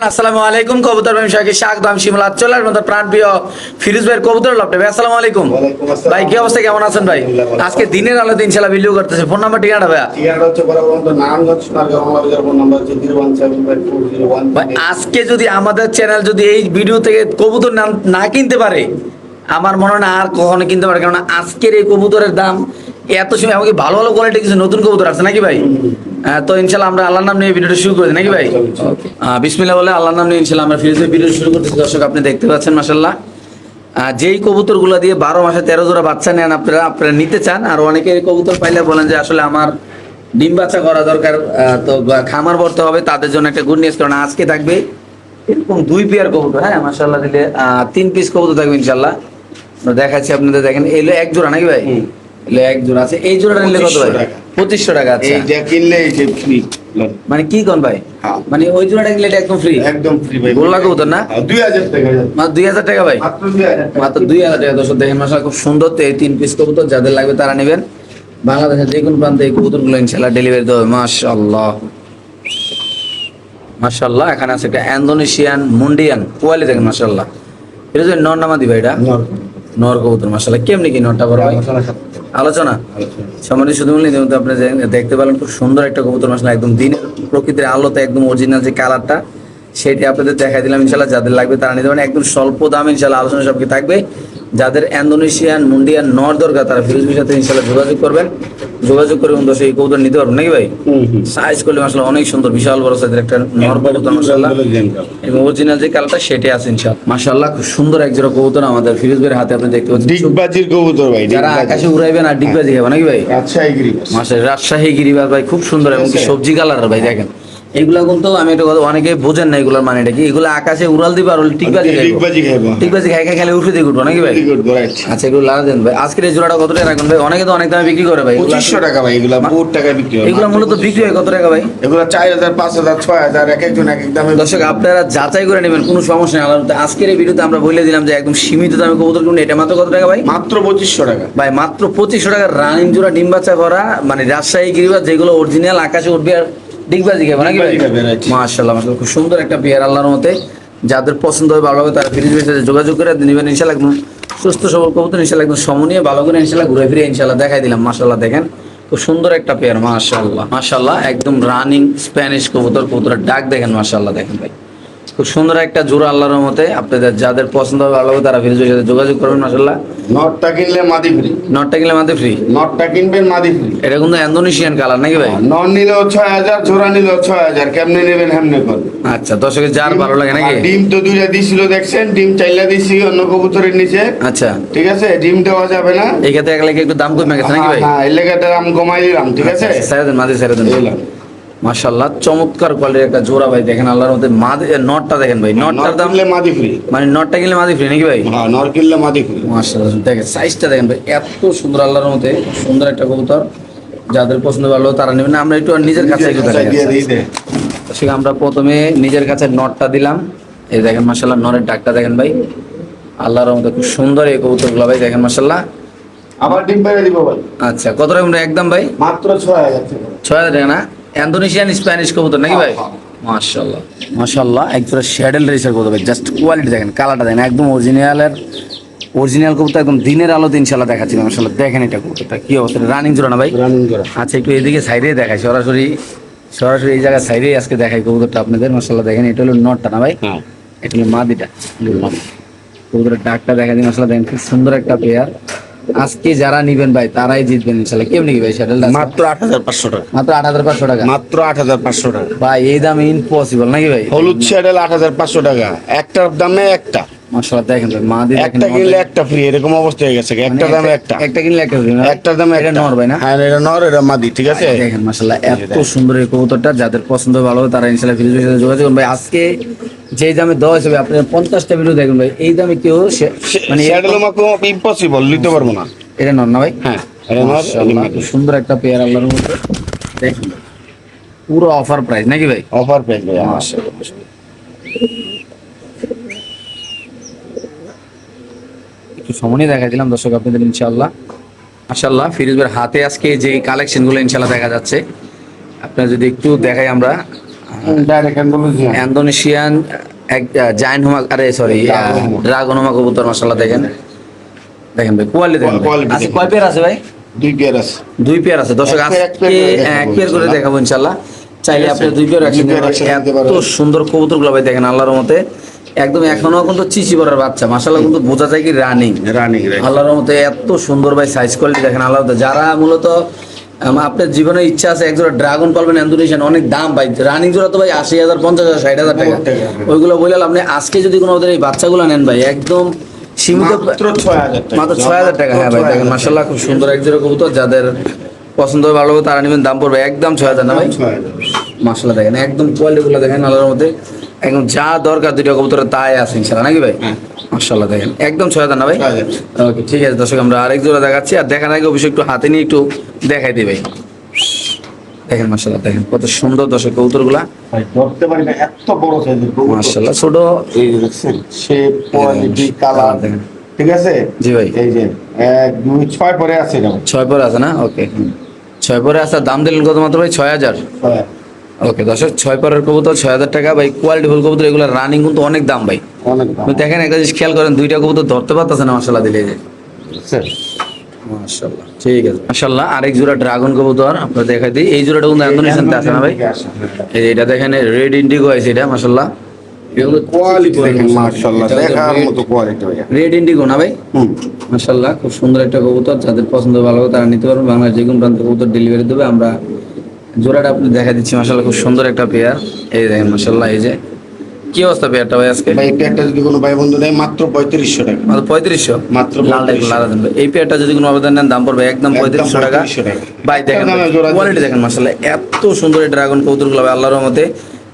আসসালামু আলাইকুম কবুতর ব্যবসায়ীকে স্বাগতম শিমুল আচলার মতো প্রাণপ্রিয় ফিরোজ ভাইয়ের কবুতর লপটে ভাই আসসালামু আলাইকুম। ভাই কি অবস্থা, কেমন আছেন ভাই? আজকে দিনের আলোতে ইনশাআল্লাহ ভিডিও করতেছে। ফোন নাম্বার ঠিকানা ভাই? ঠিকানাটা হচ্ছে বরাবর নারায়ণগঞ্জ সোনারগাঁও বাংলাদেশের ফোন নাম্বার হচ্ছে 0175401। ভাই আজকে যদি আমাদের চ্যানেল যদি এই ভিডিও থেকে কবুতর না কিনতে পারে, আমার মনে হয় না আর কখনো কিনতে পারে, কারণ আজকের এই কবুতরের দাম এত সময় আমাকে ভালো ভালো কোয়ালিটি কিছু নতুন কবুতর আছে নাকি ভাই? তো ইনশাআল্লাহ আমরা আল্লাহর নাম নিয়ে ভিডিওটা শুরু করি নাকি ভাই? বিসমিল্লাহ বলে আল্লাহর নাম নিয়ে ইনশাআল্লাহ আমরা ফিরোজের ভিডিও শুরু করতেছি। দর্শক আপনি দেখতে পাচ্ছেন মাশাআল্লাহ, যেই কবুতরগুলো দিয়ে 12 মাসে 13 জোড়া বাচ্চা নেন আপনারা নিতে চান, আর অনেকে এই কবুতর পাইলে বলেন যে আসলে আমার ডিম বাচ্চা করা দরকার, তো খামার ভরতে হবে, তাদের জন্য একটা গুড নিউজ। কারণ আজকে থাকবে এরকম 2 পেয়ার কবুতর, হ্যাঁ মাশাআল্লাহ দিলে 3 পিস কবুতর থাকবে ইনশাআল্লাহ। আমরা দেখাচ্ছি আপনাদের, দেখেন এলো এক জোড়া নাকি ভাই? এলো এক জোড়া আছে। এই জোড়াটা নিলে কত ভাই? 2500 টাকা। আচ্ছা এইটা কিনলে এই যে ফ্রি। মানে কি কোন ভাই? হ্যাঁ। মানে ওই জোড়াটা কিনলে এটা একদম ফ্রি? একদম ফ্রি ভাই। গোল্লা কবুতর না? 2000 টাকা। মাত্র 2000 টাকা ভাই? মাত্র 2000 টাকা। মাত্র 2000 টাকা। দর্শক দেখেন মাশাআল্লাহ খুব সুন্দর। তো এই 3 পিস কবুতর যাদের লাগবে তারা নেবেন। বাংলাদেশের যে কোনো প্রান্তে এই কবুতরগুলো ইনশাআল্লাহ ডেলিভারি দেওয়া হবে। মাশাআল্লাহ মাশাআল্লাহ। এখানে আছে একটা ইন্দোনেশিয়ান মুন্ডিয়ান কোয়ালি, দেখেন মাশাআল্লাহ। এটা যে নর নামাদি ভাই? এটা নর কবুতর মাশাআল্লাহ। কেমনি কি নরটা বড় ভাই? আলোচনা সম্মানিত শুধু বললেন যেমন আপনি দেখতে পেলেন খুব সুন্দর একটা কবুতর মাশাআল্লাহ, একদম দিনের প্রকৃতির আলোতে একদম অরিজিনাল যে কালারটা সেটি আপনাদের দেখাই দিলাম ইনশাআল্লাহ। যাদের লাগবে তারা নিতে পারেন, একদম স্বল্প দামে ইনশাআল্লাহ আলোচনা সবকি থাকবে। যাদের ইন্দোনেশিয়ান মুন্ডিয়ান নর দরকার তারা ফিরোজ ভাইয়ের সাথে ইনশাআল্লাহ যোগাযোগ করবেন। যোগাযোগ করে দর্শক এই কবুতর নিতে পারবেন নাকি ভাই? সাইজ করলে মাশাআল্লাহ অনেক সুন্দর, বিশাল বড় সাইজের একটা নর কবুতর মাশাআল্লাহ, এবং অরিজিনাল যে কালারটা সেটাই আছে ইনশাআল্লাহ। মাশাআল্লাহ খুব সুন্দর এক জোড়া কবুতর আমাদের ফিরোজ ভাইয়ের হাতে আপনি দেখতে পাচ্ছেন। ডিগবাজির কবুতর ভাই। যারা আকাশে উড়াইবেন আর ডিগবাজি খাবেন নাকি ভাই? রাজশাহী গিরিবাজ। মাশাআল্লাহ রাজশাহী গিরিবাজ ভাই খুব সুন্দর, এবং কি সবজি কালার ভাই। দেখেন এগুলা কিন্তু আমি একটা কথা, অনেকে বোঝেন না এগুলোর মানেটা কি। এগুলো আকাশে উড়াল দিবে আর টিকবাজি খাইবো। টিকবাজি খাই খাই খালি উঠে দিয়ে উঠবো নাকি ভাই? আচ্ছা এগুলো লাগা দেন ভাই। আজকের এই জোড়াটা কত টাকা রাখবেন ভাই? অনেকে তো অনেক দামে বিক্রি করে ভাই। 2500 টাকা ভাই। এগুলা বহুত টাকা বিক্রি হয়। এগুলো মূলত বিক্রি হয় কত টাকা ভাই? এগুলা 4000 5000 6000 এক একজন এক এক দামে। দর্শক আপনারা যাচাই করে নেবেন, কোনো সমস্যা নেই। আল্লাহর রহমতে আজকের এই ভিডিওতে আমরা বলে দিলাম যে একদম সীমিত দামে কবুতর কিনুন। এটা মাত্র কত টাকা ভাই? মাত্র 2500 টাকা ভাই। মাত্র 2500 টাকা রানিং জোড়া ডিম বাচ্চা করা, মানে রাজশাহী গিরিবাজ যেগুলো অরিজিনাল আকাশে উঠবে আর ডিগবাজি খাবে নাকি ভাই? মাশাআল্লাহ মাশাআল্লাহ খুব সুন্দর একটা পেয়ার আল্লাহর রহমতে। যাদের পছন্দ হবে ভালো হবে তারা ফিরোজ ভাইয়ের সাথে যোগাযোগ করে নেবেন ইনশাআল্লাহ। একদম সুস্থ সবল কবুতর ইনশাআল্লাহ, একদম সমনীয় ভালো করে ইনশাআল্লাহ ঘুরে ফিরে ইনশাআল্লাহ দেখাই দিলাম। মাশাআল্লাহ দেখেন খুব সুন্দর একটা পেয়ার মাশাআল্লাহ মাশাআল্লাহ, একদম রানিং স্প্যানিশ কবুতর। কবুতরের ডাক দেখেন মাশাআল্লাহ, দেখেন ভাই খুব সুন্দর একটা জোড়া আল্লাহর রহমতে। আপনাদের যাদের পছন্দ হবে ভালো হবে তারা ফিরোজ ভাইয়ের সাথে যোগাযোগ করবেন মাশাআল্লাহ। নটটা কিনলে মাদি ফ্রি। নটটা কিনলে মাদি ফ্রি। নটটা কিনবেন মাদি ফ্রি। এটা কিন্তু ইন্দোনেশিয়ান কালার নাকি ভাই? নট নিলেও 6000, জোড়া নিলেও 6000। কেমনে নেবেন হেমনে করবেন। আচ্ছা দর্শকের যার ভালো লাগে নাকি? ডিম তো দুইটা দিছিল দেখছেন, ডিম চাইলা দিছি অন্য কবুতরের নিচে। আচ্ছা ঠিক আছে, ডিম দেওয়া যাবে না। এই ক্ষেত্রে এক লাগে একটু দাম কমে গেছে নাকি ভাই? হ্যাঁ, এই লেগাটা দাম কমাই দিলাম। ঠিক আছে, ছেড়ে দেন মাঝে ছেড়ে দেন। মাশাআল্লাহ চমৎকার কোয়ালিটির একটা জোড়া ভাই। দেখেন আল্লাহর মধ্যে মাদি নটটা দেখেন ভাই। নটটার দাম কিনলে মাদি ফ্রি। মানে নটটা কিনলে মাদি ফ্রি নাকি ভাই? হ্যাঁ, নট কিনলে মাদি ফ্রি। মাশাআল্লাহ দেখেন সাইজটা দেখেন ভাই, এত সুন্দর আল্লাহর মধ্যে সুন্দর একটা কবুতর। যাদের পছন্দ ভালো তারা নেবেন। আমরা একটু নিজের কাছে একটু দেখাই। সেটা আমরা প্রথমে নিজের কাছে নটটা দিলাম। এই দেখেন মাশাআল্লাহ নরের ডাকটা দেখেন ভাই। আল্লাহর মধ্যে খুব সুন্দর এই কবুতরগুলো ভাই। দেখেন মাশাআল্লাহ। আবার ডিম পেরে দিব ভাই। আচ্ছা কত টাকা একদম ভাই? মাত্র 6000 টাকা। 6000 টাকা না? ইন্দোনেশিয়ান স্প্যানিশ কবুতর নাকি ভাই? মাশাআল্লাহ মাশাআল্লাহ একজোড়া শ্যাডেল রেসার কবুতর ভাই। জাস্ট কোয়ালিটি দেখেন, কালারটা দেখেন, একদম অরিজিনাল কবুতর, একদম দিনের আলোতে ইনশাআল্লাহ দেখাচ্ছি মাশাআল্লাহ। দেখেন এটা কবুতরটা কি অবস্থা, রানিং জোড়া না ভাই? রানিং করা। আচ্ছা একটু এইদিকে সাইডে দেখাই, সরাসরি এই জায়গায় সাইডে আজকে দেখাই কবুতরটা আপনাদের মাশাআল্লাহ। দেখেন এটা হলো নটটা না ভাই? হ্যাঁ, এটা হলো মাদিটা। কবুতরের ডাকটা দেখা দিন মাশাআল্লাহ। দেখেন খুব সুন্দর একটা পেয়ার। আজকে যারা নিবেন ভাই তারাই জিতবেন ইনশাআল্লাহ। কেমনি কি ভাই শ্যাডেলটা? মাত্র 8500 টাকা। মাত্র 8500 টাকা। মাত্র 8500 টাকা ভাই এই দামে ইম্পসিবল নাকি ভাই? হলুদ শ্যাডেল 8500 টাকা। একটার দামে একটা। মাশাআল্লাহ দেখেন ভাই মাদি দেখেন, একটা কিনলে একটা ফ্রি, এরকম অবস্থা হয়ে গেছে। একটা দামে একটা। একটা কিনলে একটা ফ্রি। একটার দামে এটা একটা। নর ভাই না? হ্যাঁ, এটা নর, এটা মাদি। ঠিক আছে, দেখেন মাশাআল্লাহ এত সুন্দর এই কবুতরটা। যাদের পছন্দ ভালো হবে তারা ইনশাআল্লাহ ফিরোজের সাথে যোগাযোগ করুন ভাই। আজকে যে দামে দেওয়া হিসেবে আপনি 50টা ভিডিও দেখুন ভাই, এই দামে কেউ মানে শ্যাডেল মাকো ইম্পসিবল নিতে পারবো না। এটা নর না ভাই? হ্যাঁ, এটা নর। মাশাআল্লাহ খুব সুন্দর একটা পেয়ার আল্লাহর মধ্যে। দেখেন পুরো অফার প্রাইস নাকি ভাই? অফার পেয়ে ভাই। মাশাআল্লাহ একটু সময় দেখাই দিলাম দর্শক আপনাদের ইনশাআল্লাহ। মাশাআল্লাহ ফিরোজ ভাইয়ের হাতে আজকে যে কালেকশনগুলো ইনশাআল্লাহ দেখা যাচ্ছে, আপনারা যদি একটু দেখাই আমরা ডাইরেক্ট ইন্দোনেশিয়ান। ইন্দোনেশিয়ান এক জায়ান্ট হোমা, আরে সরি ড্রাগন হোমা কবুতর মাশাআল্লাহ দেখেন দেখেন ভাই কোয়ালিটি দেখেন Quality আজকে দেখেন। কয় পেয়ার আছে ভাই? 2 পেয়ার আছে। 2 পেয়ার আছে দর্শক, এক পেয়ার, এক আজকে পেয়ার করে দেখাবো এক পেয়ার করে ইনশাআল্লাহ। দেখাবো ইনশাআল্লাহ। চাইলে ঠিক আছে। আপনি 2 পেয়ার দুই একসাথে পেয়ার নেবেন। একসাথে নিতে এত পারবেন। সুন্দর কবুতরগুলো ভাই দেখেন আল্লাহর রহমতে একদম এখনো কিন্তু চিচি বড়ার বাচ্চা মাশাআল্লাহ, কিন্তু বোঝা যায় কি রানিং রানিং রাইট। আল্লাহর রহমতে এত সুন্দর ভাই সাইজ কোয়ালিটি দেখেন আল্লাহর রহমতে। যারা মূলত আপনার জীবনে ইচ্ছা আছে একজোড়া ড্রাগন পালবেন ইন্দোনেশিয়ান, অনেক দাম ভাই, রানিং জোড়া তো ভাই 80,000 50,000 60,000 টাকা, বহুত টাকা। ওইগুলো বললাম আপনি আজকে যদি কোনো ওদের এই বাচ্চাগুলো নেন ভাই একদম সীমিত মাত্র 6,000 টাকা। মাত্র 6,000 টাকা। হ্যাঁ ভাই দেখেন মাশাআল্লাহ খুব সুন্দর এক জোড়া কবুতর, যাদের পছন্দ হবে ভালো হবে তারা নেবেন, দাম পড়বে একদম 6,000 না ভাই? 6,000। মাশাআল্লাহ দেখেন একদম কোয়ালিটিগুলো দেখেন আল্লাহর মধ্যে একদম যা দরকার দুইটা কবুতরের তাই আছে ইনশাআল্লাহ নাকি ভাই? হ্যাঁ। মাশাআল্লাহ দেখেন একদম 6,000 না ভাই? 6,000। ওকে ঠিক আছে দর্শক, আমরা আরেক জোড়া দেখাচ্ছি, আর দেখার আগে অবশ্যই একটু হাতে নিয়ে একটু দেখাই দিই ভাই। দেখেন মাশাআল্লাহ দেখেন কত সুন্দর দর্শক কবুতরগুলা ভাই ধরতে পারি না, এত বড় সাইজের কবুতর। মাশাআল্লাহ ছোট। এই যে দেখছেন শেপ, কোয়ালিটি, কালার, দেখেন। ঠিক আছে? জি ভাই। এই যে 1 2 6 পরে আছে এটা। 6 পরে আছে না? ওকে 6 পরে আছে, আর দাম দিলেন কত মাত্র ভাই? 6,000। হ্যাঁ, ওকে দর্শক 6 পরের কবুতর 6,000 টাকা ভাই, কোয়ালিটি ফুল কবুতর, এগুলো রানিং কিন্তু অনেক দাম ভাই। অনেক দাম। আপনি দেখেন একটা জিনিস খেয়াল করেন, দুইটা কবুতর ধরতে পারতেছে না মাশাআল্লাহ দিলে যে বুঝছেন? মাশাআল্লাহ ঠিক আছে মাশাআল্লাহ। আরেক জোড়া ড্রাগন কবুতর আপনারা দেখাই দিই, এই জোড়াটা কিন্তু ইন্দোনেশিয়ানতে আছে না ভাই? এই যে এটা দেখেন রেড ইন্ডিগো আছে এটা মাশাআল্লাহ, কোয়ালিটি দেখেন মাশাআল্লাহ, দেখার মতো কোয়ালিটি ভাই। রেড ইন্ডিগো না ভাই? হুম। মাশাআল্লাহ খুব সুন্দর একটা কবুতর, যাদের পছন্দ ভালো হবে তারা নিতে পারবেন, বাংলাদেশ যে কোনো প্রান্তে কবুতর ডেলিভারি দেবে। আমরা জোড়াটা আপনি দেখা দিচ্ছি মাশাআল্লাহ, খুব সুন্দর একটা পেয়ার। এই দেখেন মাশাআল্লাহ, এই যে কি অবস্থা পেয়ারটা ভাই আজকে? ভাই এই পেয়ারটা যদি কোনো ভাই বন্ধু নেয় মাত্র 3500 টাকা। মাত্র 3500? মাত্র লালটা একটু 3500 লাল দেন ভাই। এই পেয়ারটা যদি কোনো আবেদন নেন দাম পড়বে একদম 3500 টাকা। 3500 টাকা। ভাই দেখেন একটা দামে জোড়া কোয়ালিটি দিচ্ছি। দেখেন মাশাআল্লাহ, এত সুন্দর এই ড্রাগন কবুতরগুলো ভাই আল্লাহর রহমতে।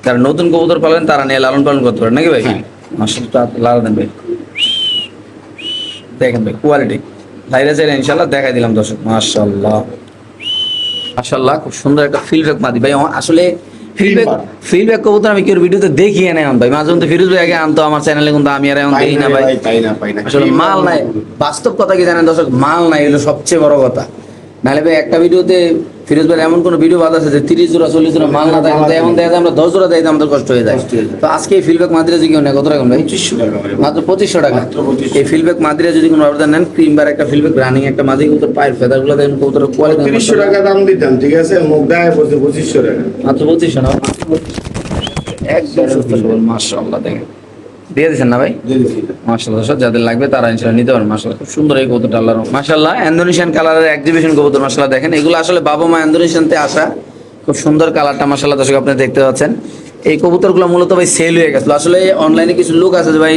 যারা নতুন কবুতর পালেন তারা নিয়ে লালন পালন করতে পারেন নাকি ভাই? হ্যাঁ। মাশাআল্লাহ লাল দেন ভাই। দেখেন ভাই কোয়ালিটি ভাইরা চাইলে ইনশাআল্লাহ দেখাই দিলাম দর্শক। মাশাআল্লাহ মাশাআল্লাহ খুব সুন্দর একটা ফিডব্যাক মাদি ভাই। আসলে ফিডব্যাক কবুতর আমি কেউ ভিডিওতে দেখিয়ে নেই ভাই, মাঝে মধ্যে ফিরোজ ভাই আগে আনতো আমার চ্যানেলে, কিন্তু আমি আর এখন পাই দেখি না না ভাই। পাই না। আসলে মাল নাই, বাস্তব কথা কি জানেন দর্শক, মাল নাই হলো সবচেয়ে বড় কথা। নাহলে ভাই একটা ভিডিওতে ফিরোজ ভাই এমন কোনো ভিডিও বাদ আছে যে 30 জোড়া 40 জোড়া মাল না থাকে, এমন দেখা যায় আমরা 10 জোড়া দেয় আমাদের কষ্ট হয়ে যায়। কষ্ট হয়ে যায়। তো আজকে এই ফিডব্যাক মাদ্রিয়া যদি কেউ নেয় কত টাকা ভাই? 2500 টাকা ভাই। মাত্র 2500 টাকা। মাত্র 2500 এই ফিডব্যাক মাদ্রিয়া যদি কোনো অর্ডার নেন, ক্রিমবার একটা ফিডব্যাক রানিং একটা মাদি কবুতর, পায়ের ফেদারগুলো দেখেন কবুতরের কোয়ালিটি 3500 টাকা দাম দিতাম, ঠিক আছে? মুখ গায়ে বসে 2500 টাকা। মাত্র 2500 না? একদম সুস্থ সবল মাশাআল্লাহ দেখেন দিয়ে দিচ্ছেন না ভাই? দিয়ে দিছি। মাশাআল্লাহ দর্শক যাদের লাগবে তারা ইনশাআল্লাহ নিতে পারেন। মাশাআল্লাহ খুব সুন্দর এই কবুতরটা আল্লাহর রহমতে। মাশাআল্লাহ ইন্দোনেশিয়ান কালারের এক্সিবিশন কবুতর মাশাআল্লাহ দেখেন, এগুলো আসলে বাবা মা ইন্দোনেশিয়ানতে আসা, খুব সুন্দর কালারটা মাশাআল্লাহ দর্শক আপনারা দেখতে পাচ্ছেন। এই কবুতরগুলো মূলত ভাই সেল হয়ে গেছিল, আসলে অনলাইনে কিছু লোক আছে যে ভাই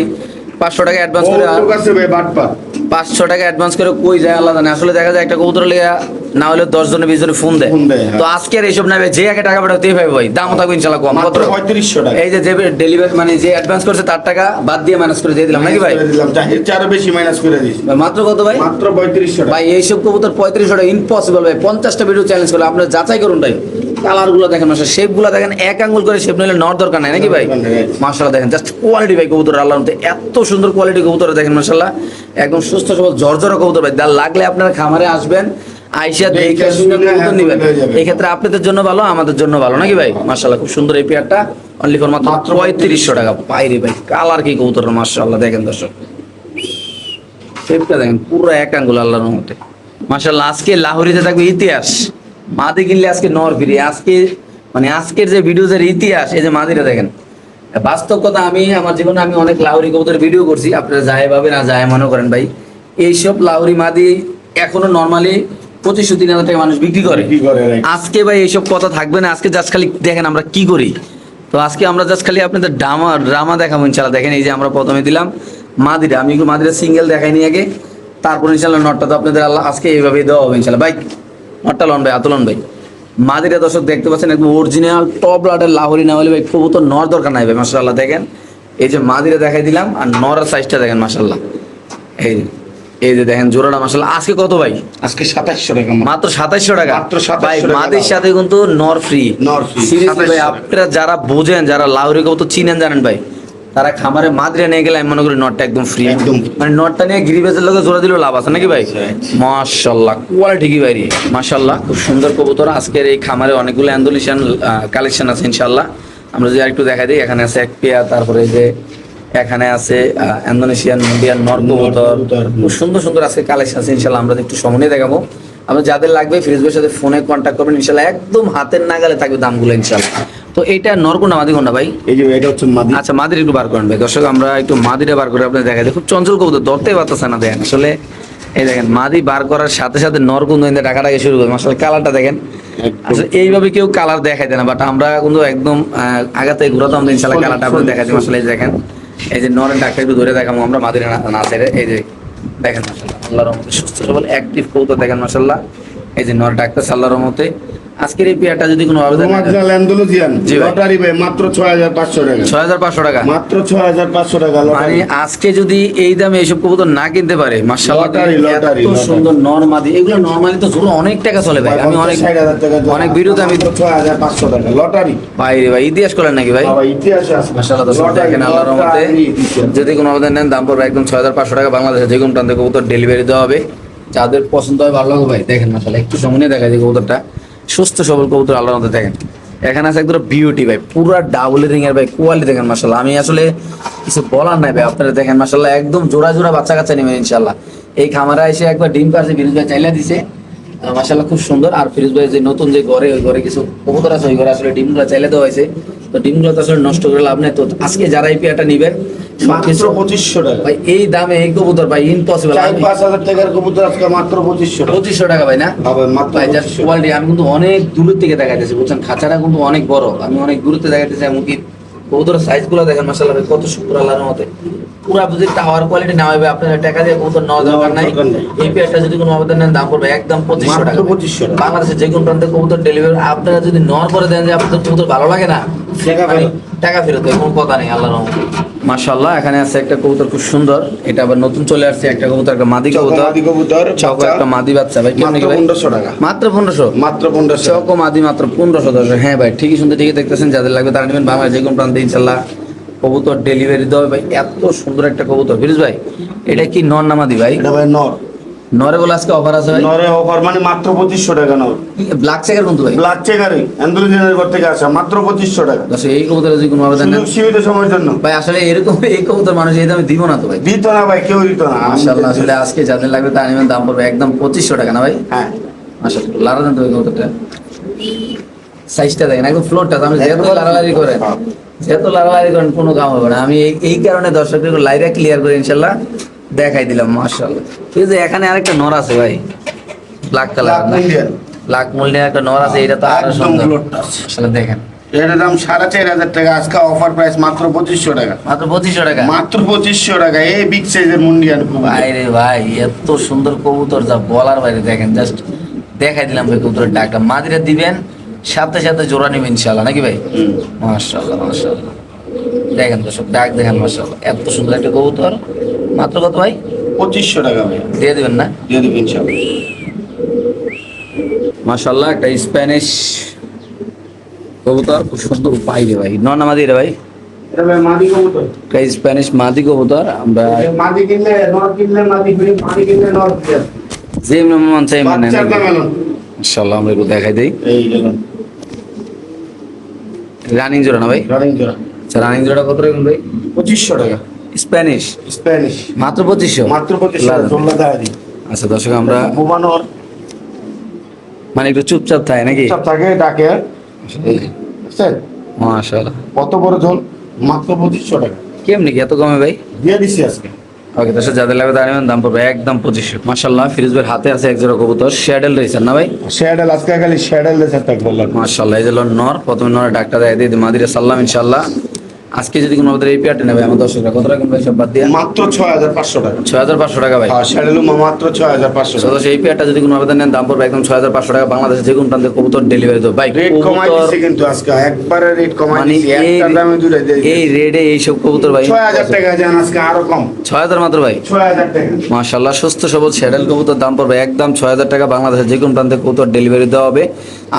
500 টাকা অ্যাডভান্স করে, বহুত লোক আছে ভাই বাটপার। 500 টাকা অ্যাডভান্স করে কই যায় আল্লাহ জানে। আসলে দেখা যায় একটা কবুতর লেগে না হলে 10 জনে 20 জনে ফোন দেয়। ফোন দেয়, হ্যাঁ। তো আজকে আর এইসব নাই ভাই, যে আগে টাকা পাঠাতে ভাই ভাই দাম থাকবে ইনশাআল্লাহ কম। মাত্র কত? 3500 টাকা। এই যে ডেলিভারি মানে যে অ্যাডভান্স করছে তার টাকা বাদ দিয়ে মাইনাস করে দিয়ে দিলাম নাকি ভাই? মাইনাস করে দিলাম, চাহিদা চারও বেশি মাইনাস করে দিছি। ভাই মাত্র কত ভাই? মাত্র 3500 টাকা। ভাই এইসব কবুতর 3500 টাকা ইম্পসিবল ভাই। 50টা ভিডিও চ্যালেঞ্জ করলে আপনারা যাচাই করুন ভাই। কালার গুলো দেখেন মাশাআল্লাহ, শেপ গুলো দেখেন, এক আঙ্গুল করে শেপ নিলে নর দরকার নাই নাকি ভাই? মাশাআল্লাহ দেখেন জাস্ট কোয়ালিটি ভাই কবুতর আল্লাহর মধ্যে এত সুন্দর কোয়ালিটি কবুতর দেখেন মাশাআল্লাহ, একদম সুস্থ সবল জর্জরা কবুতর ভাই। দাল লাগলে আপনারা খামারে আসবেন, আইসা দেখে শুনে কবুতর নেবেন। এই ক্ষেত্রে আপনাদের জন্য ভালো, আমাদের জন্য ভালো নাকি ভাই? মাশাআল্লাহ খুব সুন্দর এই পেয়ারটা অনলি ফর মাত্র 3500 টাকা। পাইরে ভাই কালার কি কবুতর মাশাআল্লাহ দেখেন দর্শক, শেপটা দেখেন পুরো এক আঙ্গুল আল্লাহর রহমতে মাশাআল্লাহ। আজকে লাহোরিতে থাকবে ইতিহাস, মাদি কিনলে আজকে নর ফিরি। আজকে মানে আজকের যে ভিডিওজের ইতিহাস, এই যে মাদিটা দেখেন। বাস্তব কথা, আমি আমার জীবনে আমি অনেক লাহোরি কবুতরের ভিডিও করছি, আপনারা যায় ভাবে না যায় মনে করেন ভাই। এইসব লাহোরি মাদি এখনো নর্মালি 2500-3000 টাকা মানুষ বিক্রি করে। কি করে right? আজকে ভাই এইসব কথা থাকবে না, আজকে জাস্ট খালি দেখেন আমরা কি করি। তো আজকে আমরা জাস্ট খালি আপনাদের ড্রামা দেখাবো ইনশাআল্লাহ। দেখেন এই যে আমরা প্রথমে দিলাম মাদিরা, আমি একটু মাদিরা সিঙ্গেল দেখাইনি আগে, তারপর ইনশাআল্লাহ নটটা তো আপনাদের আল্লাহ আজকে এইভাবেই দেওয়া হবে ইনশাআল্লাহ। ভাই নটটা লন ভাই, আতলন ভাই। মাদিরা দর্শক দেখতে পাচ্ছেন একদম অরিজিনাল টপ ব্লাডের লাহোরি না হলে ভাই কবুতর নর দরকার নাই ভাই মাশাআল্লাহ দেখেন। এই যে মাদিরা দেখাই দিলাম, আর নরের সাইজটা দেখেন মাশাআল্লাহ। এই যে দেখেন জোড়াটা মাশাআল্লাহ। আজকে কত ভাই? আজকে 2700 টাকা। মাত্র 2700 টাকা। মাত্র 2700 ভাই টাকা মাদির দাম। সাথে কিন্তু নর ফ্রি। নর free, সিরিয়াসলি ভাই 2700 আপনারা যারা বোঝেন, যারা লাহোরি কবুতর চিনেন জানেন ভাই, তারা খামারে মাদিরা নিয়ে গেলে আমি মনে করি নটটা একদম ফ্রি। একদম। মানে নটটা নিয়ে গিরিবেজের লোকে জোড়া দিলেও লাভ আছে নাকি ভাই? Right. মাশাআল্লাহ কোয়ালিটি কি ভাই মাশাআল্লাহ খুব সুন্দর কবুতর। আজকের এই খামারে অনেকগুলো ইন্দোনেশিয়ান কালেকশন আছে ইনশাআল্লাহ। আমরা যদি আরেকটু দেখাই দিই, এখানে আছে এক পেয়ার, তারপরে এই যে এখানে আছে ইন্দোনেশিয়ান মুন্ডিয়ান নর কবুতর, খুব সুন্দর সুন্দর আজকে কালেকশন আছে। ইনশাল্লাহ আমরা একটু সময় নিয়ে দেখাবো। আমরা যাদের লাগবে ফিরোজ ভাইয়ের সাথে ফোনে কন্ট্যাক্ট করবেন, ইনশাল্লাহ একদম হাতের নাগালে থাকবে দামগুলো ইনশাল্লাহ। তো এইটা নরকোনা মাদি কোনটা ভাই? এই যে এটা হচ্ছে মাদি। আচ্ছা, মাদির একটু বার করেন ভাই। দর্শক আমরা একটু মাদিটা বার করে আপনাদের দেখাই দিই। খুব চঞ্চল কবুতর, ধরতেই পারতেছে না দেখেন আসলে। এই দেখেন মাদি বার করার সাথে সাথে নর কিন্তু ডাকাটাকে শুরু করে। আসলে কালারটা দেখেন, আসলে এইভাবে কেউ কালার দেখাই দেয় না, বাট আমরা কিন্তু একদম আগাতে ঘুরাতাম ইনশাল্লাহ কালারটা আপনাদের দেখাই দিই। আসলে এই যে দেখেন, এই যে নরের ডাকটা একটু ধরে দেখাবো আমরা মাদির না ছেড়ে। এই যে দেখেন মাশাআল্লাহ আল্লাহর রহমতে সুস্থ সবল অ্যাক্টিভ কবুতর দেখেন মাশাআল্লাহ। এই যে নর ডাকটা আল্লাহর রহমতে। আজকের এই পেয়ারটা যদি কোনো আবেদন রোমাঞ্চাল অ্যান্ডালুসিয়ান জি ভাই। লটারি ভাই মাত্র 6500 টাকা। 6500 টাকা মাত্র 6500 টাকা মানে লটারি। আজকে যদি এই দামে এইসব কবুতর না কিনতে পারে মাশাআল্লাহ, লটারি, লটারি, এত লটারি। সুন্দর নরমাদি, এগুলো নরমালি তো ঝুলো অনেক টাকা চলে ভাই। আমি অনেক 60,000 টাকা অনেক ভিডিওতে আমি 6500 টাকা লটারি। ভাই রে ভাই ইতিহাস করেন নাকি ভাই? বাবা ইতিহাসে আছে মাশাআল্লাহ দর্শক লটারি, দেখেন আল্লাহর রহমতে লটারি, ইতিহাস। যদি কোনো আবেদন নেন দাম পড়বে একদম 6500 টাকা। বাংলাদেশে যে কোনো প্রান্তে কবুতর ডেলিভারি দেওয়া হবে। যাদের পছন্দ হয় ভালো লাগবে ভাই দেখেন মাশাআল্লাহ একটু সামনে দেখা যায় কবুতরটা সুস্থ সবল কবুতর আল্লাহর মধ্যে দেখেন। এখানে আছে একদম বিউটি ভাই, পুরা ডাবল রিং এর ভাই, কোয়ালিটি দেখেন মাশাআল্লাহ। আমি আসলে কিছু বলার নাই ভাই, আপনারা দেখেন মাশাআল্লাহ একদম জোড়া জোড়া বাচ্চা কাচ্চা নেবেন ইনশাআল্লাহ। এই খামারে এসে একবার ডিম পারছে ফিরোজ ভাই চাইলা দিছে মাশাআল্লাহ খুব সুন্দর। আর ফিরোজ ভাই যে নতুন যে ঘরে, ওই ঘরে কিছু কবুতর আছে, ওই ঘরে আসলে ডিমগুলো চাইলে দেওয়া হয়েছে। তো ডিমগুলো তো আসলে নষ্ট করে লাভ নেই। তো আজকে যারা এই পেয়ারটা নিবেন মাত্র 2500 টাকা। ভাই এই দামে এই কবুতর ভাই ইম্পসিবল। 4-5 টাকার কবুতর আজকে মাত্র 2500 টাকা। 2500 টাকা ভাই না হবে মাত্র ভাই, জাস্ট 2500 কোয়ালিটি। আমি কিন্তু অনেক দূর থেকে দেখাইতেছি বুঝছেন, খাঁচাটা কিন্তু অনেক বড়, আমি অনেক দূরত্বে দেখাইতেছি। এমনকি কবুতরের সাইজ গুলো দেখেন মাশাআল্লাহ ভাই কত সুন্দর আল্লাহর মতে। পুরো যদি টাওয়ার কোয়ালিটি না হবে আপনার টাকা দিয়ে কবুতর নেওয়ার দরকার নাই। এই পেয়ারটা যদি কোনো আবেদন নেন দাম পড়বে একদম 2500 টাকা। মাত্র 2500 টাকা। বাংলাদেশে যে কোনো প্রান্তে কবুতর ডেলিভারি। আপনারা যদি নর করে দেন যে আপনাদের কবুতর ভালো লাগে না, টাকা মানে ফেরত। টাকা ফেরত হয়, কোনো কথা নেই আল্লাহর রহমতে। মাশাআল্লাহ এখানে আছে একটা কবুতর খুব সুন্দর, এটা আবার নতুন চলে আসছে একটা কবুতর, একটা মাদি কবুতর। মাদি কবুতর চকো একটা মাদি বাচ্চা ভাই, কেমন মাত্র কি ভাই? 1500 টাকা। মাত্র 1500। মাত্র 1500 চকো মাদি মাত্র 1500 দর্শক। হ্যাঁ ভাই ঠিকই শুনতে ঠিকই দেখতেছেন, যাদের লাগবে তারা নেবেন। বাংলাদেশ যে কোনো প্রান্তে ইনশাল্লাহ কবুতর ডেলিভারি দেওয়া হবে ভাই। এত সুন্দর একটা কবুতর ফিরোজ ভাই, এটা কি নর না মাদি ভাই? এটা ভাই নর। নরে বলে আজকে অফার আছে ভাই। নরে অফার মানে মাত্র 2500 টাকা নর। ব্ল্যাক চেকার কিন্তু ভাই ব্ল্যাক চেকারে অ্যান্ডালুসিয়ানের ঘর থেকে আসা মাত্র 2500 টাকা। দর্শক এই কবুতর যদি কোনো আবেদন নেন সুযোগ সীমিত সময়ের জন্য। ভাই, আসলে এরকম এই কবুতর মানুষ এই দামে দিব না তো ভাই। দিত না ভাই, কেউ দিত না। মাশাআল্লাহ আসলে আজকে যাদের লাগবে তারা নেবেন, দাম পড়বে একদম 2500 টাকা না ভাই? হ্যাঁ মাশাআল্লাহ লারা দেন তো এই কবুতরটা, সাইজটা দেখেন একদম ফ্লোরটা। আমি যেহেতু লারালারি করেন, যেহেতু লারালারি করেন কোনো কাম হবে না। আমি এই কারণে দর্শকদের লাইভে ক্লিয়ার করে ইনশাল্লাহ দেখাই দিলাম মাশাআল্লাহ। ঠিক আছে, এখানে আরেকটা নর আছে ভাই, black colour, Black Indian। Black মোল্ডের একটা নর আছে, এটা তো আরো একদম সুন্দর ফ্লোরটা আছে। আসলে দেখেন। এটার দাম 4500 টাকা। আজকে অফার প্রাইস মাত্র 2500 টাকা। মাত্র 2500 টাকা। মাত্র 2500 টাকা। এই বিগ সাইজের মুন্ডিয়ান ভাই রে ভাই এত সুন্দর কবুতর যা বলার বাইরে। দেখেন জাস্ট দেখাই দিলাম ভাই কবুতরের ডাকটা। মাদিরা দিবেন সাথে সাথে জোড়া নিবেন ইনশাআল্লাহ নাকি ভাই? মাশাআল্লাহ মাশাআল্লাহ দেখেন দর্শক ডাক দেখেন মাশাআল্লাহ এত সুন্দর একটা কবুতর। মাত্র কত ভাই? 2500 টাকা ভাই। দিয়ে দিবেন না? দিয়ে দিবেন ইনশাআল্লাহ। মাশাআল্লাহ একটা স্প্যানিশ কবুতর খুব সুন্দর পাই রে ভাই। নর না মাদি রে ভাই? এটা ভাই মাদি কবুতর। একটা স্প্যানিশ মাদি কবুতর। আমরা মাদি কিনলে নর কিনলে মাদি ফ্রি, মাদি কিনলে নর ফ্রি। যে মন চাই মানে বাচ্চাটা মেলন। ইনশাআল্লাহ আমরা একটু দেখাই দেই। এই গেলাম রানিং জোড়া না ভাই? রানিং জোড়া। আচ্ছা রানিং জোড়া কত রাখবেন ভাই? 2500 টাকা। স্প্যানিশ স্প্যানিশ মাত্র 2500। মাত্র 2500 টাকা। জোল্লা দেখা দিই। আচ্ছা দর্শক আমরা বোমানোর মানে একটু চুপচাপ থাকে নাকি? সব থাকে ডাকে। বুঝছেন? মাশাআল্লাহ কত বড় ঝোল? মাত্র 2500 টাকা। কেমনি কি এত কমে ভাই? দিয়ে দিছি আজকে। ওকে দর্শক যাদের লাগবে তারা নেবেন, দাম পড়বে একদম 2500। মাশাআল্লাহ ফিরোজ ভাইয়ের হাতে আছে এক জোড়া কবুতর, শ্যাডেল রয়েছে না ভাই? শ্যাডেল আজকে খালি শ্যাডেল দেশে থাক বললাম। মাশাআল্লাহ এই যে হলো নর, প্রথমে নরের ডাকটা দেয় দিয়ে মাদিরে সাল্লাম ইনশাআল্লাহ। আজকে যদি কোনো আমাদের এই পেয়ারটা নেবে আমার দর্শকরা কত রাখবেন ভাই সব বাদ দিয়ে? মাত্র 6500 টাকা। 6500 টাকা ভাই। হ্যাঁ শ্যাডেলও মাত্র 6500 টাকা। সদস্য এই পেয়ারটা যদি কোনো আবেদন নেন দাম পড়বে একদম 6500 টাকা। বাংলাদেশে যে কোনো প্রান্তে কবুতর ডেলিভারি দেবো ভাই। রেট কমাই কবুতর দিছে কিন্তু আজকে একবারে রেট কমাই মানে দিছে। একটা দামে দুটো দিয়ে এই রেডে এইসব কবুতর ভাই 6000 টাকা জান আজকে আরো কম। 6000 মাত্র ভাই। 6000 টাকা। মাশাআল্লাহ সুস্থ সবল শ্যাডেল কবুতর দাম পড়বে একদম 6000 টাকা। বাংলাদেশের যে কোনো প্রান্তে কবুতর ডেলিভারি দেওয়া হবে।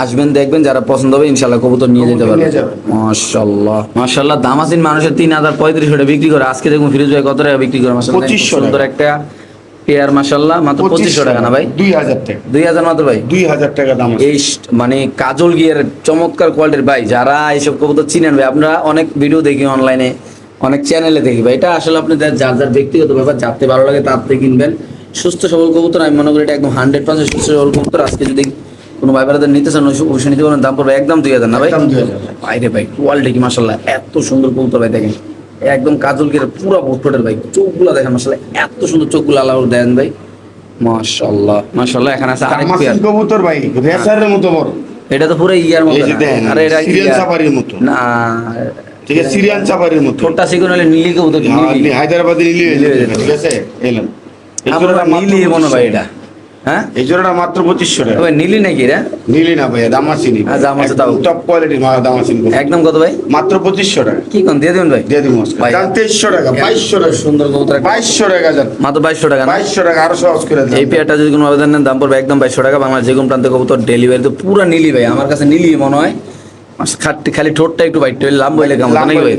আসবেন দেখবেন, যারা পছন্দ হবে ইনশাআল্লাহ কবুতর নিয়ে যেতে পারবেন। নিয়ে যাবেন। মাশাআল্লাহ মাশাআল্লাহ দামাসিন মানুষের 3035 টাকা বিক্রি করে, আজকে দেখুন ফিরোজ ভাই কত টাকা বিক্রি করে মাশাআল্লাহ। 2500 সুন্দর একটা পেয়ার মাশাআল্লাহ মাত্র 2500 টাকা না ভাই? 2000 টাকা, 2000 মাত্র ভাই? 2000 টাকা দাম আছে। এই মানে কাজল গিয়ার চমৎকার কোয়ালিটির ভাই, যারা এইসব কবুতর চিনেন ভাই, আমরা অনেক ভিডিও দেখি অনলাইনে, অনেক চ্যানেলে দেখি ভাই, এটা আসলে আপনি যার যার ব্যক্তিগত ব্যাপার, যাতে ভালো লাগে তাতে কিনবেন। সুস্থ সবল কবুতর আমি মনে করি এটা একদম 100% সুস্থ সবল কবুতর। আজকে যদি কোনো ভাই ব্রাদার নিতে চান অবশ্যই নিতে পারেন, দাম পড়বে একদম 2000 না ভাই? একদম 2000। বাইরে ভাই কোয়ালিটি কি মাশাআল্লাহ, এত সুন্দর কবুতর ভাই, দেখেন একদম কাজল গিয়ার পুরো বোটফোটের ভাই, চোখগুলো দেখেন মাশাআল্লাহ, এত সুন্দর চোখগুলো আল্লাহ দেন ভাই, মাশাআল্লাহ মাশাআল্লাহ। এখানে আছে আরেক পেয়ার, দামাসিন কবুতর ভাই, রেসারের মতো বড়। এটা তো পুরো ইয়ার মতো এই যে না? দেখেন, আরে এটা সিরিয়ান ইয়ার। সাফারির মতো। না ঠিক আছে, সিরিয়ান সাফারির মতো। ছোটটা সিগুন হলে নীলি কবুতর, আপনি নীলি হায়দ্রাবাদে নিলে নিলে হয়ে যেত। ঠিক আছে, এলেন। এই আমরা জোড়াটা মাত্র নীলি মনে ভাই 2500 এটা, হ্যাঁ এই জোড়াটা মাত্র 2500 টাকা। ভাই নীলি নাকি রে? নীলি না ভাইয়া, দামাসিনি। দামাসি তাও। টপ কোয়ালিটির দামাসিন কবুতর। একদম কত ভাই? মাত্র 2500 টাকা। কি কোন দিয়ে দিবেন ভাই? দিয়ে দিব ভাই। দাম 2300 টাকা, 2200 টাকা, সুন্দর কবুতর একটা। 2200 টাকা যান, মাত্র 2200 টাকা না? 2200 টাকা আরো সহজ করে দেন। এই পেয়ারটা যদি কোনো আবেদন নেন দাম পড়বে একদম 2200 টাকা। বাংলার যে কোনো প্রান্তে কবুতর ডেলিভারি তো পুরো নীলি ভাই, আমার কাছে নীলি মনে হয়। খালি ঠোঁটটা একটু বাইট লাম বইলে কেমন নাকি ভাই?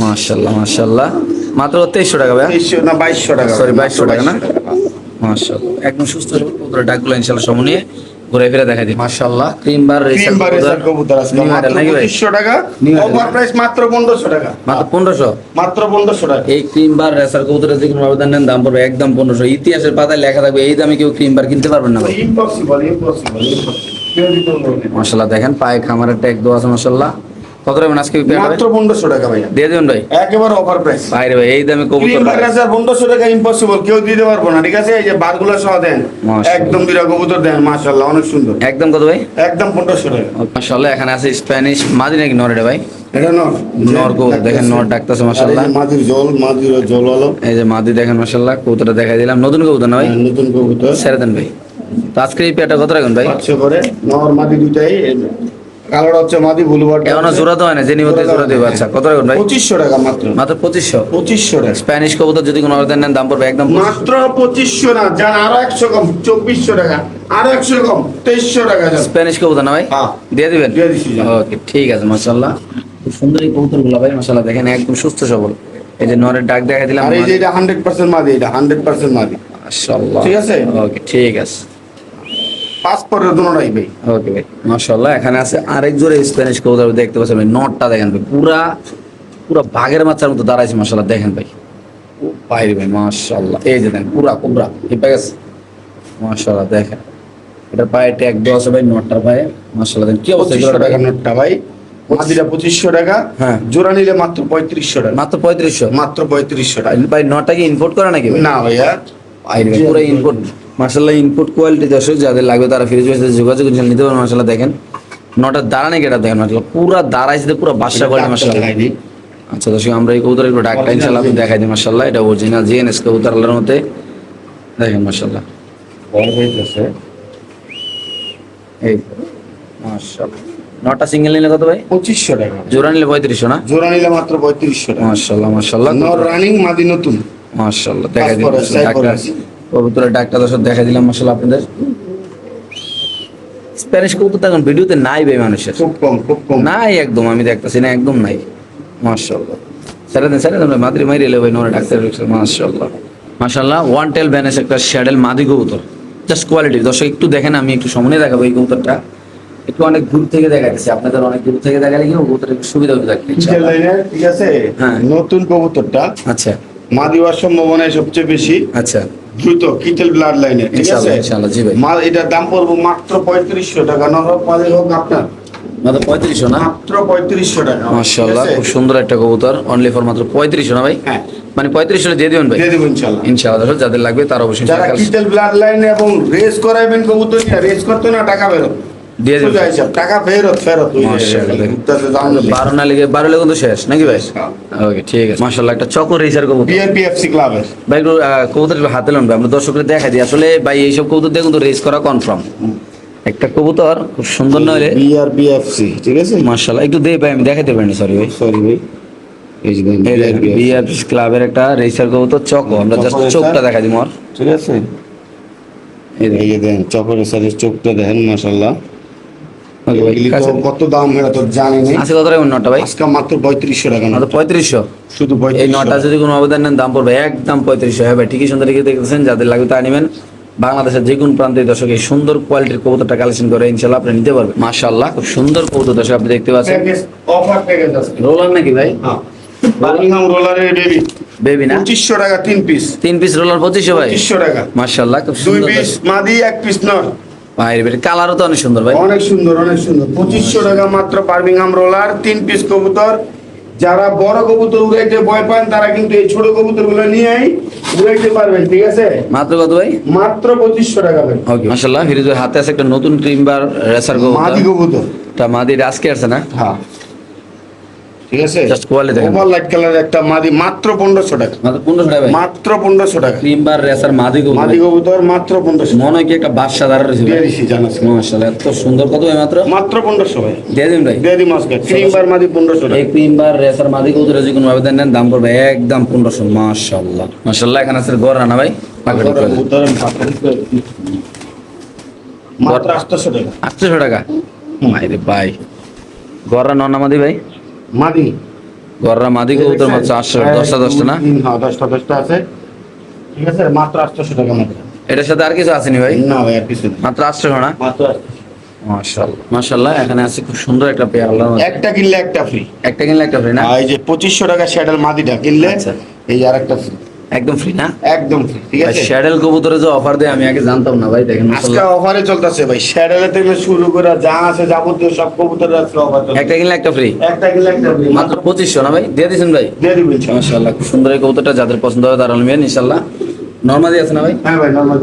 মাশাআল্লাহ মাশাআল্লাহ, মাত্র 2300 টাকা ভাই? 2300 না 2200 টাকা, সরি 2200 টাকা না? 2200 টাকা। মাশাআল্লাহ একদম সুস্থ সবল কবুতর, ডাকগুলো ইনশাআল্লাহ সময় নিয়ে ঘুরে ফিরে দেখাই দিই। মাশাআল্লাহ ক্রিম বার ক্রিম বার রেসার কবুতর আছে নিউ মাত্র মডেল নাকি ভাই? 2500 টাকা, নিউ মডেল। ওভার প্রাইস মাত্র 1500 টাকা, মাত্র 1500। মাত্র 1500 টাকা। এই ক্রিম বার রেসার কবুতরের যে কোনো আবেদন নেন দাম পড়বে একদম 1500। ইতিহাসের পাতায় লেখা থাকবে এই দামে কেউ ক্রিম বার কিনতে পারবেন না ভাই। ইম্পসিবল, ইম্পসিবল, ইম্পসিবল, কেউ দিতে পারবে না। মাশাআল্লাহ দেখেন পায়ে খামারের ট্যাগ দেওয়া আছে মাশাআল্লাহ। কত রাখবেন আজকে এই পেয়ারটা ভাই? মাত্র 1500 টাকা ভাইয়া, দিয়ে দেবেন ভাই? একেবারে অফার প্রাইস। বাইরে ভাই এই দামে কবুতর ক্রিম বার রেসার 1500 টাকা ইম্পসিবল, কেউ দিতে পারবো না। ঠিক আছে, এই যে বারগুলো সহ দেন, মাশাআল্লাহ। একদম বিরা কবুতর দেন, মাশাআল্লাহ অনেক সুন্দর, একদম কত ভাই? একদম 1500 টাকা। মাশাআল্লাহ এখানে আছে স্প্যানিশ মাদি নাকি নর এটা ভাই? এটা নর, নর কবুতর দেখেন, নর ডাকতেছে মাশাআল্লাহ। আর এই যে মাদির জল, মাদির জল হলো এই যে মাদি দেখেন মাশাআল্লাহ, কবুতরটা দেখাই দিলাম, নতুন কবুতর না ভাই? নতুন কবুতর। ছেড়ে দেন ভাই। তো আজকে এই পেয়ারটা কত রাখবেন ভাই? 500 করে নর মাদি দুটাই, কালোটা হচ্ছে মাদি, ব্লুবার্ড এখনো জোড়া তো হয় না, যে নিমতে জোড়া দেবো। আচ্ছা কত রাখবেন ভাই? 2500 টাকা মাত্র, মাত্র 2500। 2500 টাকা স্প্যানিশ কবুতর যদি কোনো আবেদন নেন দাম পড়বে একদম 2500। মাত্র 2500 না, যান আরো 100 কম, 2400 টাকা, আরো 100 কম, 2300 টাকা যান। স্প্যানিশ কবুতর না ভাই? হ্যাঁ। দিয়ে দিবেন? দিয়ে দিচ্ছি, যান। ওকে ঠিক আছে মাশাআল্লাহ। খুব সুন্দর এই কবুতরগুলো ভাই মাশাআল্লাহ, দেখেন একদম সুস্থ সবল। এই যে নরের ডাক দেখাই দিলাম আর এই যে এটা 100% মাদি, এটা 100% মাদি, মাশাআল্লাহ। ঠিক আছে? ওকে ঠিক আছে। পাসপোর্টের দুটোটাই ভাই। ওকে ভাই মাশাআল্লাহ। এখানে আছে আরেক জোড়া স্প্যানিশ কবুতর দেখতে পাচ্ছেন ভাই, নটটা দেখেন ভাই, পুরা পুরা বাঘের মাথার মতো দাঁড়াইছে মাশাআল্লাহ, দেখেন ভাই। ও বাইরে ভাই মাশাআল্লাহ, এই যে দেখেন পুরা কোবরা হিপে গেছে মাশাআল্লাহ। দেখেন এটার পায়ে ট্যাগ দেওয়া আছে ভাই, নটটার পায়ে মাশাআল্লাহ। দেখেন কি অবস্থা 2500 জোড়াটা টাকা নোটটা ভাই, মাদিটা 2500 টাকা, হ্যাঁ। জোড়া নিলে মাত্র 3500 টাকা, মাত্র 3500। মাত্র 3500 টাকা। ভাই নটটা কি ইম্পোর্ট করা নাকি ভাই? না ভাইয়া, বাইরে ভাই পুরো ইনপুট মাশাআল্লাহ, ইনপুট কোয়ালিটি দর্শক যাদের লাগবে তারা ফ্রিজ সাথে যোগাযোগ করে নিতে পারেন মাশাআল্লাহ। দেখেন নটার দাঁড়ানে কেটা দেখেন মাশাআল্লাহ, পুরা দাঁড়াইছে পুরো বাদশা কোয়ালিটি মাশাআল্লাহ। দেখাইনি। আচ্ছা দর্শক আমরা এই কবুতরের একটু ডাকটা ইনশাআল্লাহ আপনি দেখাই দিই মাশাআল্লাহ। এটা অরিজিনাল জিএনএস কবুতর আল্লাহর মতে, দেখেন মাশাআল্লাহ। বড় হইতেছে। এই মাশাআল্লাহ। নটা সিঙ্গেল নিলে কত ভাই? 2500 টাকা, জোড়া নিলে 3500 না? জোড়া নিলে মাত্র 3500 টাকা। মাশাআল্লাহ মাশাআল্লাহ নর রানিং মাদি নতুন, মাশাআল্লাহ। দেখাই দিই পাসপোর্ট আছে, ডাকটা, কবুতরের ডাকটা দর্শক দেখাই দিলাম মাশাআল্লাহ আপনাদের। স্প্যানিশ কবুতর এখন ভিডিওতে নাই ভাই মানুষের, খুব কম, খুব কম। নাই একদম, আমি দেখতেছি না একদম নাই মাশাআল্লাহ। স্যার ভাই মাদ্রি মাইরে এলে ভাই নোরা ডাক্তার মাশাআল্লাহ মাশাআল্লাহ। ওয়ান টেল ব্যানেস একটা শ্যাডেল মাদি কবুতর, জাস্ট কোয়ালিটি দর্শক একটু দেখেন, আমি একটু সামনে দেখাবো এই কবুতরটা, একটু অনেক দূর থেকে দেখাচ্ছি আপনাদের, অনেক দূর থেকে দেখালে কি কবুতরের একটু সুবিধা হবে দেখতে কিচেন ইনশাআল্লাহ। লাইনের, ঠিক আছে, হ্যাঁ। নতুন কবুতরটা আচ্ছা মাদি হওয়ার সম্ভাবনা সবচেয়ে বেশি, আচ্ছা দ্রুত কিটেল ব্লাড লাইনে, ঠিক আছে। ইনশাআল্লাহ ইনশাআল্লাহ জি ভাই। এটার দাম পড়বো মাত্র 3500 টাকা, নর হোক মাদি হোক আপনার, মাত্র 3500 না? মাত্র 3500 টাকা, মাশাআল্লাহ ঠিক আছে? খুব সুন্দর একটা কবুতর, অনলি ফর মাত্র 3500 না ভাই? হ্যাঁ, মানে 3500 দিয়ে দিবেন ভাই? দিয়ে দেবো ইনশাল্লাহ। ইনশাআল্লাহ দর্শক যাদের লাগবে তারা অবশ্যই যারা কিটেল ব্লাড লাইনে এবং রেস করাইবেন কবুতর, রেস করতে না টাকা বেরো দিয়ে দিবেন। সোজা হিসাব, টাকা ফেরত ফেরত, ওই যে মাশাআল্লাহ। মুক্তাতে দাম নেই। 12 না লেগে 12 লেগে তো শেষ নাকি ভাই? ওকে ঠিক আছে মাশাআল্লাহ। একটা চকো রেসার কবুতর বিআরপিএফসি ক্লাবের ভাই, একটু কবুতর একটু হাতে লন ভাই, আমরা দর্শকদের দেখাই দিই। আসলে ভাই এইসব কবুতর দিয়ে কিন্তু রেস করা কনফার্ম। একটা কবুতর খুব সুন্দর না হলে বিআরপিএফসি, ঠিক আছে। মাশাআল্লাহ একটু দে ভাই, আমি দেখাতে পারিনি সরি ভাই। সরি ভাই, এই যে দেখেন, BRPFC, বিআর ক্লাবের একটা রেসার কবুতর চকো, আমরা জাস্ট চকো চোখটা racer। দেখাই দিই মোর। ঠিক আছে। এই দেখেন। এই যে দেখেন চকরের সাথে চোখটা দেখেন মাশাআল্লাহ, ওকে ভাই, এগুলি তো কাছে। কত দাম এটা তো জানি না। আজকে কত টাকা নটটা ভাই? আজকে মাত্র 3500 টাকা না, মাত্র 3500। শুধু এই 3500 নটা যদি কোনো আবেদন নেন দাম পড়বে একদম 3500। হ্যাঁ ভাই, ঠিকই সুন্দর লিখে দেখতেছেন, যাদের লাগবে তা নেবেন। বাংলাদেশের যে কোন প্রান্তের দর্শক এই সুন্দর কোয়ালিটির কবুতরটা কালেকশন করে ইনশাল্লাহ আপনি নিতে পারবেন। মাশাআল্লাহ, খুব সুন্দর কবুতর দর্শক আপনি দেখতে পাচ্ছেন। প্যাকেজ, অফার প্যাকেজ আছে। রোলার নাকি ভাই? হ্যাঁ, বার্মিংহাম রোলারের বেবি বেবি না? 2500 টাকা 3 পিস, 3 পিস রোলার 2500 ভাই? 2500 টাকা। মাশাআল্লাহ, খুব 2 সুন্দর পিস মাদি, 1 পিস নর। ভাই বের কালারও তো অনেক সুন্দর ভাই। অনেক সুন্দর, অনেক সুন্দর। 2500 টাকা মাত্র বার্মিংহাম রোলার 3 পিস কবুতর। যারা বড় কবুতর উড়াইতে ভয় পান তারা কিন্তু এই ছোট কবুতরগুলো নিয়েই উড়াইতে পারবেন, ঠিক আছে? মাত্র কত ভাই? মাত্র 2500 টাকা ভাই। ওকে মাশাআল্লাহ, ফিরোজের হাতে আছে একটা নতুন ট্রিম্বার রেসার মাদি কবুতর। কবুতর, এটা মাদি আজকে আসছে না? হ্যাঁ, ঠিক আছে। Just quality দেখেন। ওভার লাইট কালারের একটা মাদি মাত্র 1500 টাকা, মাত্র 1500 টাকা ভাই। মাত্র 1500 টাকা। ট্রিম্বার রেসার মাদি কবুতর। মাদি কবুতর মাত্র 1500 মনে হয় কি একটা বাদশা দাঁড়া রয়েছে দিয়ে ভাই। দিছি, জানাস মাশাআল্লাহ, এত সুন্দর। কত ভাই মাত্র? মাত্র 1500 ভাই, দিয়ে দিন ভাই। দিয়ে দিই মাসকে। ক্রিমবার মাদি 1500 এই টাকা। ট্রিম্বার রেসার মাদি কবুতরের যে কোনো আবেদন নেন দাম পড়বে একদম 1500। মাশাআল্লাহ মাশাআল্লাহ, এখানে আছে গড় রানা ভাই। মাত্র 800 টাকা 800 টাকা ভাই রে ভাই। গড়রা নন মাদি ভাই? মাদি। গড়রা মাদি কবুতর মাত্র 800, 10টা 10টা না? হ্যাঁ, 10টা আছে, ঠিক আছে। মাত্র 800 টাকা মাত্র। এটার সাথে আর কিছু আসেনি ভাই? না ভাই, আর কিছু না, মাত্র 800 না? মাত্র মাশাআল্লাহ মাশাআল্লাহ, এখানে আছে খুব সুন্দর একটা পেয়ার। আল্লাহর মধ্যে একটা কিনলে একটা ফ্রি। একটা কিনলে একটা ফ্রি না? এই যে 2500 টাকা শ্যাডেল মাদিটা কিনলে আচ্ছা। এই যে আরেকটা ফ্রি, একদম ফ্রি না? একদম ফ্রি, ঠিক ভাই আছে। শ্যাডেল কবুতরে যে অফার দেয় আমি আগে জানতাম না ভাই, দেখেন আজকে মাশাআল্লাহ। অফারে চলতেছে ভাই, শ্যাডেল থেকে শুরু করে যা আছে যাবতীয় সব কবুতরের আজকে অফার চলছে। একটা কিনলে একটা ফ্রি, একটা কিনলে একটা ফ্রি, মাত্র 2500 না ভাই? দিয়ে দিয়েছেন ভাই? দিয়ে দিবেন ইনশাআল্লাহ। মাশাআল্লাহ, খুব সুন্দর এই কবুতরটা, যাদের পছন্দ হবে তারা নেবেন ইনশাআল্লাহ। নরমাদি আছে না ভাই? হ্যাঁ ভাই, নরমাল।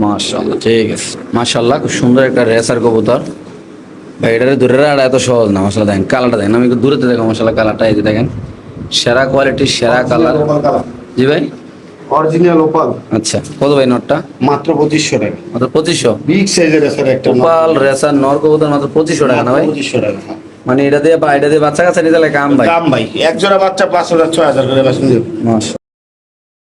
মাশাআল্লাহ, ঠিক আছে। মাশাআল্লাহ, খুব সুন্দর একটা রেসার কবুতর ভাই। এটারে দূরে রাখা এত সহজ না। মাশাআল্লাহ, দেখেন কালারটা দেখেন, আমি একটু দূরেতে দেখো। মাশাআল্লাহ, কালারটা এই যে দেখেন, সেরা কোয়ালিটির সেরা কালার। জি ভাই? অরিজিনাল ওপাল আচ্ছা, কত ভাই নটটা? মাত্র 2500 টাকা। মাত্র 2500? বিগ সাইজের আছে একটা ওপাল রেসার নর কবুতর মাত্র 2500 টাকা না ভাই? 2500 টাকা। মানে এটা দিয়ে বাচ্চা কাচ্চা নিতে হলে কাম ভাই। দাম ভাই, এক জোড়া বাচ্চা 5000 6000 করে বেচন দিব। মাশাআল্লাহ।